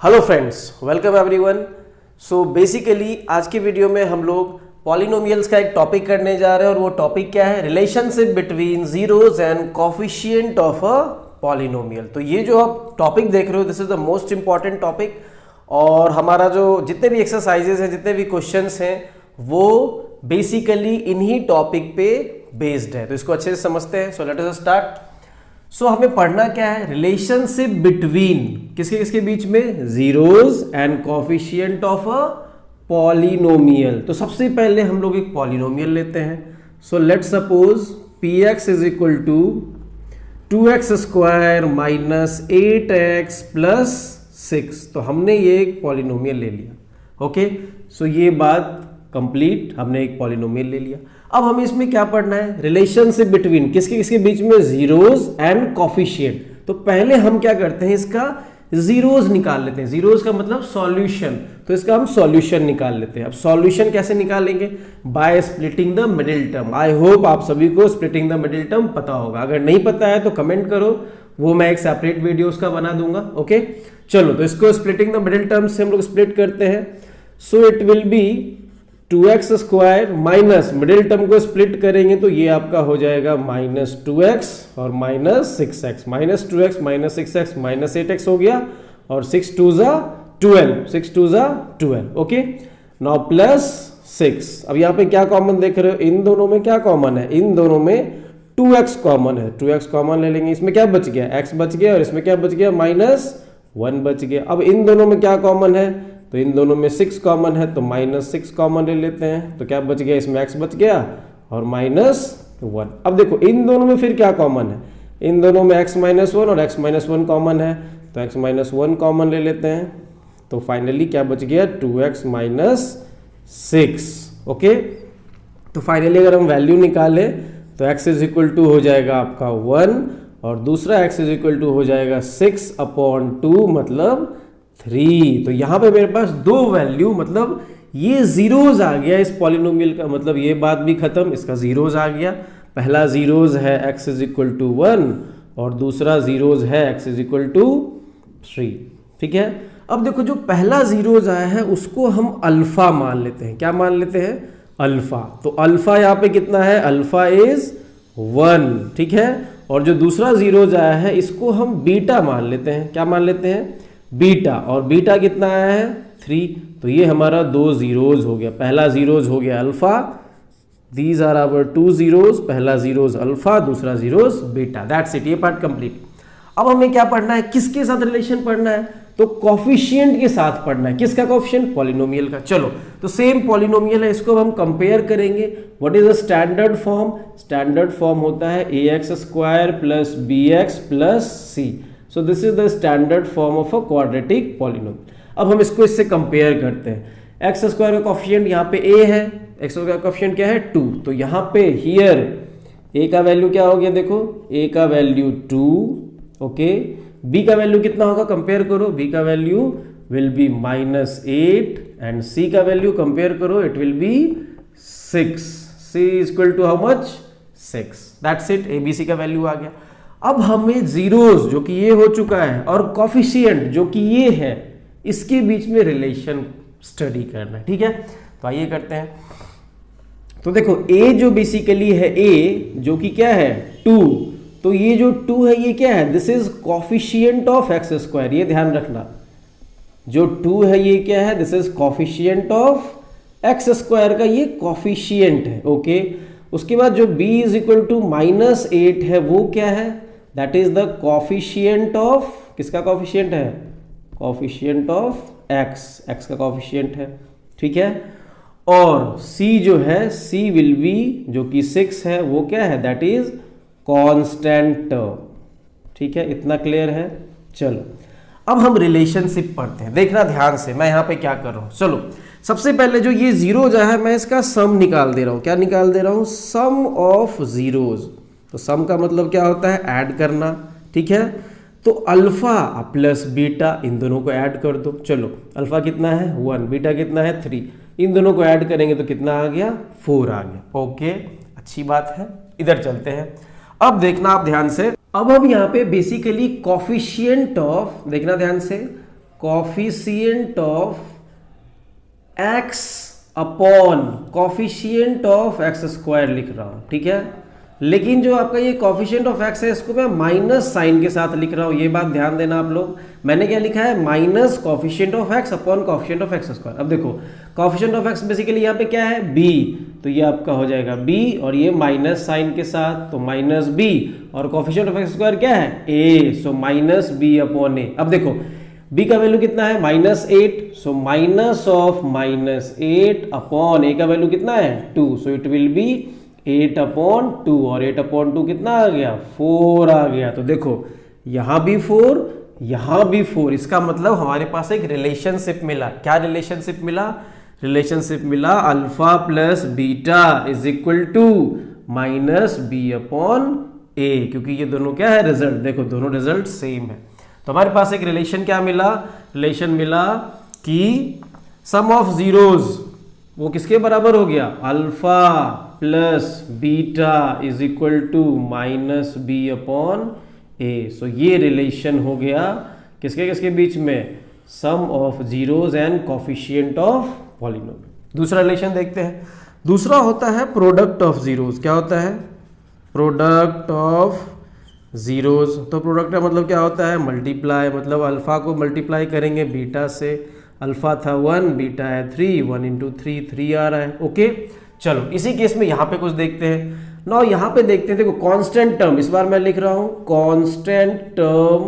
Hello friends, welcome everyone. So basically आज की video में हम लोग पॉलिनोमियल्स का एक टॉपिक करने जा रहे हैं और वो टॉपिक क्या है? Relationship between zeros and coefficient of a polynomial. तो ये जो आप टॉपिक देख रहे हो, this is the most important topic. और हमारा जो जितने भी एक्सरसाइजेस हैं, जितने भी क्वेश्चंस हैं, वो बेसिकली इन्हीं टॉपिक पे बेस्ड है। तो इसको अच्छे से समझते हैं। So let us start. सो हमें पढ़ना क्या है? रिलेशनशिप बिटवीन किसके किसके बीच में? Zeros and coefficient of a polynomial. तो सबसे पहले हम लोग एक पॉलिनोमियल लेते हैं। So let suppose px is equal to 2x square minus 8x plus 6। तो हमने ये एक पॉलिनोमियल ले लिया। ओके, सो ये बात कंप्लीट, हमने एक पॉलिनोमियल ले लिया। अब हमें इसमें क्या पढ़ना है? रिलेशनशिप बिटवीन किसके किसके बीच में? Zeros and coefficient. तो पहले हम क्या करते हैं? इसका जीरोस निकाल लेते हैं। जीरोस का मतलब सॉल्यूशन, तो इसका हम सॉल्यूशन निकाल लेते हैं। अब सॉल्यूशन कैसे निकालेंगे? By splitting the middle term. I hope आप सभी को स्प्लिटिंग द मिडिल टर्म पता होगा। अगर नहीं पता है तो कमेंट करो, वो मैं एक सेपरेट वीडियो उसका बना दूंगा। ओके, चलो तो इसको स्प्लिटिंग द मिडिल टर्म से हम लोग स्प्लिट करते हैं। So it will B 2x square minus middle term को स्प्लिट करेंगे तो ये आपका हो जाएगा माइनस 2x और minus 6x। Minus 2x minus 6x minus 8x हो गया और 6 2 जा 12, 6 2 जा 12। Okay, now plus 6। अब यहाँ पे क्या कॉमन देख रहे हो? इन दोनों में क्या कॉमन है? इन दोनों में 2x कॉमन है। 2x कॉमन ले लेंगे। इसमें क्या बच गया? x बच गया और इसमें क्या बच गया? माइनस 1 बच गया। अब इन दोनों में क्या कॉमन है? तो इन दोनों में 6 कॉमन है, तो माइनस 6 कॉमन ले लेते हैं। तो क्या बच गया? इसमें x बच गया और माइनस 1। अब देखो इन दोनों में फिर क्या कॉमन है? इन दोनों में x माइनस 1 और x माइनस 1 कॉमन है, तो x माइनस 1 कॉमन ले लेते हैं। तो फाइनली क्या बच गया? 2x minus 6। ओके, तो फाइनली अगर हम वैल्यू निकालें तो x इज इक्वल टू हो जाएगा आपका 1 और दूसरा x इज इक्वल टू हो जाएगा 6/2 मतलब 3। तो यहां पे मेरे पास दो वैल्यू, मतलब ये जीरोज आ गया इस पॉलिनोमियल का, मतलब ये बात भी खत्म, इसका जीरोज आ गया। पहला जीरोज है x इज इक्वल टू 1 और दूसरा जीरोज है x इज इक्वल टू 3। ठीक है, अब देखो जो पहला जीरोज आया है उसको हम अल्फा मान लेते हैं। क्या मान लेते हैं? अल्फा। तो अल्फा यहाँ पे कितना है? Alpha is 1। ठीक है, और जो दूसरा जीरोज आया है इसको हम बीटा मान लेते हैं। क्या मान लेते हैं? बीटा। और बीटा कितना आया है? 3। तो ये हमारा दो जीरोज हो गया। पहला जीरोज हो गया alpha, these are our two zeros. पहला जीरोज अल्फा, दूसरा जीरोज बीटा। दैट्स इट, ये पार्ट कंप्लीट। अब हमें क्या पढ़ना है? किसके साथ रिलेशन पढ़ना है? तो कोफिशिएंट के साथ पढ़ना है। किसका कोफिशिएंट? पॉलिनोमियल का। चलो तो सेम पॉलिनोमियल है, इसको हम कंपेयर करेंगे। What is the standard form? Standard form होता है ax square plus bx plus c। So this is the standard form of a quadratic polynomial. अब हम इसको इससे कंपेयर करते हैं। एक्स स्क्वायर का कोफिशिएंट यहाँ पे a है, एक्स स्क्वायर का कोफिशिएंट क्या है? 2। तो यहाँ पे हियर a का वैल्यू क्या हो गया? देखो a का वैल्यू 2। ओके, b का वैल्यू कितना होगा? कंपेयर करो, b का value will be -8 and c का वैल्यू कंपेयर करो, it will be 6। c is equal to how much? 6। That's it, a b c का वैल्यू आ गया। अब हमें जीरोस जो कि ये हो चुका है और कोफिशिएंट जो कि ये है, इसके बीच में रिलेशन स्टडी करना है। ठीक है, तो आइए करते हैं। तो देखो a जो बेसिकली है, a जो कि क्या है? 2। तो ये जो 2 है ये क्या है? This is coefficient of x square. ये ध्यान रखना, जो 2 है ये क्या है? This is coefficient of x square का ये कोफिशिएंट है। ओके, उसके बाद जो b इज इक्वल टू -8 है वो क्या है? That is the coefficient of, किसका कोफिशिएंट है? कोफिशिएंट ऑफ x, x का कोफिशिएंट है। ठीक है, और c जो है, c विल बी, जो कि 6 है, वो क्या है? That is constant term. ठीक है, इतना क्लियर है? चलो अब हम रिलेशनशिप पढ़ते हैं। देखना ध्यान से, मैं यहाँ पे क्या कर रहा हूँ। चलो सबसे पहले जो ये जीरो जो है, मैं इसका सम निकाल दे रहा हूँ। क्या निकाल दे रहा हूँ? सम ऑफ जीरोज। तो सम का मतलब क्या होता है? ऐड करना। ठीक है, तो अल्फा प्लस बीटा, इन दोनों को ऐड कर दो। चलो अल्फा कितना है? 1, बीटा कितना है? 3। इन दोनों को ऐड करेंगे तो कितना आ गया? 4 आ गया। ओके, अच्छी बात है। इधर चलते हैं। अब देखना आप ध्यान से, अब हम यहाँ पे बेसिकली कोफिशिएंट ऑफ, देखना ध्यान से, coefficient of x upon coefficient of x square लिख रहा हूं, ठीक है। लेकिन जो आपका ये कॉफिशिएंट ऑफ एक्स है इसको मैं माइनस साइन के साथ लिख रहा हूं, ये बात ध्यान देना आप लोग। मैंने क्या लिखा है, minus coefficient of x upon coefficient of x square. अब देखो कॉफिशिएंट ऑफ एक्स बेसिकली यहाँ पे क्या है, बी, तो ये आपका हो जाएगा बी और ये माइनस साइन के साथ, तो माइनस बी, और कॉफिशिएंट ऑफ एक्स स्क्वायर क्या है, ए, सो माइनस बी अपॉन ए। अब देखो b का वैल्यू कितना है, -8, so minus of -8 upon a का वैल्यू कितना है 2, सो इट विल बी 8/2, और 8/2 कितना आ गया, 4 आ गया। तो देखो यहां भी 4, यहां भी 4, इसका मतलब हमारे पास एक रिलेशनशिप मिला। क्या रिलेशनशिप मिला, रिलेशनशिप मिला alpha plus beta is equal to -b/a, क्योंकि ये दोनों क्या है, रिजल्ट, देखो दोनों रिजल्ट सेम है। तो हमारे पास एक रिलेशन क्या मिला, रिलेशन मिला कि सम ऑफ जीरोज वो किसके बराबर हो गया, alpha plus beta is equal to -b/a। So ये रिलेशन हो गया किसके किसके बीच में, sum of zeros and coefficient of polynomial. दूसरा रिलेशन देखते हैं, दूसरा होता है प्रोडक्ट ऑफ जीरोज। क्या होता है, प्रोडक्ट ऑफ जीरोज। तो प्रोडक्ट का मतलब क्या होता है, मल्टीप्लाई, मतलब अल्फा को मल्टीप्लाई करेंगे बीटा से, अल्फा था 1, बीटा है 3, 1 × 3 3 आ रहा है। ओके चलो इसी केस में यहां पे कुछ देखते हैं। नाउ यहां पे देखते हैं, देखो कांस्टेंट टर्म, इस बार मैं लिख रहा हूं constant term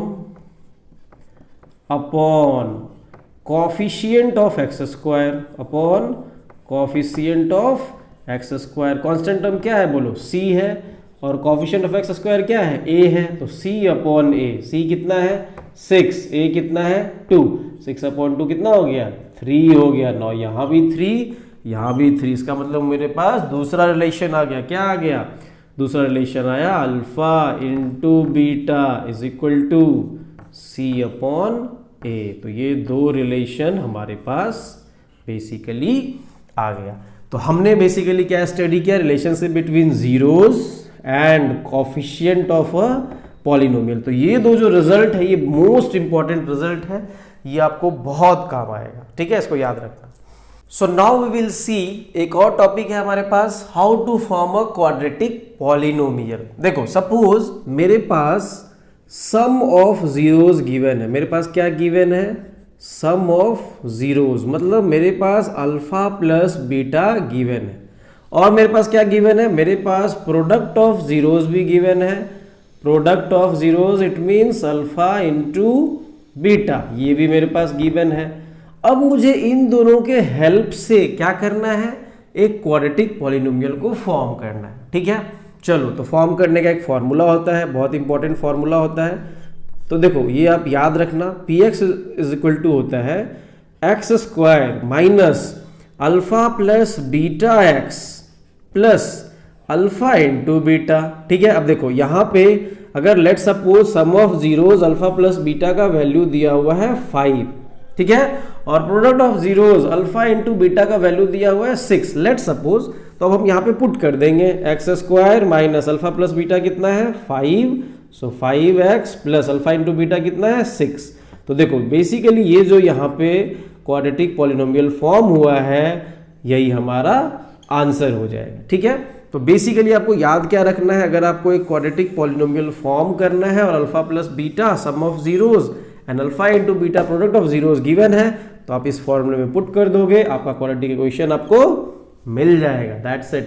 upon coefficient of x square upon coefficient of x square. Constant term क्या है बोलो, c है, और कॉफिशिएंट ऑफ एक्स स्क्वायर क्या है, a है, तो c/a। c कितना है 6, a कितना है 2, 6/2 कितना हो गया 3 हो गया। नौ यहाँ भी 3, यहाँ भी 3, इसका मतलब मेरे पास दूसरा रिलेशन आ गया। क्या आ गया, दूसरा रिलेशन आया, alpha into beta is equal to c/a। तो ये दो रिलेशन हमारे पास बेसिकली आ गया। तो हमने बेसिकली क्या स्टडी किया, relationship between zeros and coefficient of a polynomial. तो ये दो जो रिजल्ट है ये मोस्ट इंपॉर्टेंट रिजल्ट है, ये आपको बहुत काम आएगा, ठीक है, इसको याद रखना। So now we will see, एक और टॉपिक है हमारे पास, how to form a quadratic polynomial. देखो सपोज मेरे पास सम ऑफ जीरोज गिवन है, मेरे पास क्या गिवन है, सम ऑफ जीरोज, मतलब मेरे पास अल्फा प्लस बीटा गिवन है, और मेरे पास क्या गिवन है, मेरे पास प्रोडक्ट ऑफ जीरोज भी गिवन है। Product of zeros it means alpha into beta, ये भी मेरे पास गिवन है। अब मुझे इन दोनों के हेल्प से क्या करना है, एक क्वाड्रेटिक पॉलिनोमियल को फॉर्म करना है, ठीक है। चलो तो फॉर्म करने का एक फॉर्मूला होता है, बहुत इंपॉर्टेंट फॉर्मूला होता है। तो देखो ये आप याद रखना, px इज इक्वल टू होता है X square minus alpha plus beta X plus alpha into beta, ठीक है। अब देखो यहाँ पे अगर let suppose sum of zeros alpha plus beta का वैल्यू दिया हुआ है 5, ठीक है, और product of zeros alpha into beta का वैल्यू दिया हुआ है 6, लेट सपोज। तो अब हम यहाँ पे पुट कर देंगे x square minus alpha plus beta कितना है 5, सो 5x plus alpha into beta कितना है 6। तो देखो बेसिकली ये जो यहाँ पे क्वाड्रेटिक पॉलिनोमियल फॉर्म हुआ है यही हमारा आंसर हो जाएगा, ठीक है। तो बेसिकली आपको याद क्या रखना है, अगर आपको एक क्वाड्रेटिक पॉलिनोमियल फॉर्म करना है और alpha plus beta some of zeros and alpha into beta product of zeros given है, तो आप इस फॉर्मूले में पुट कर दोगे, आपका क्वाड्रेटिक इक्वेशन आपको मिल जाएगा, दैट्स इट।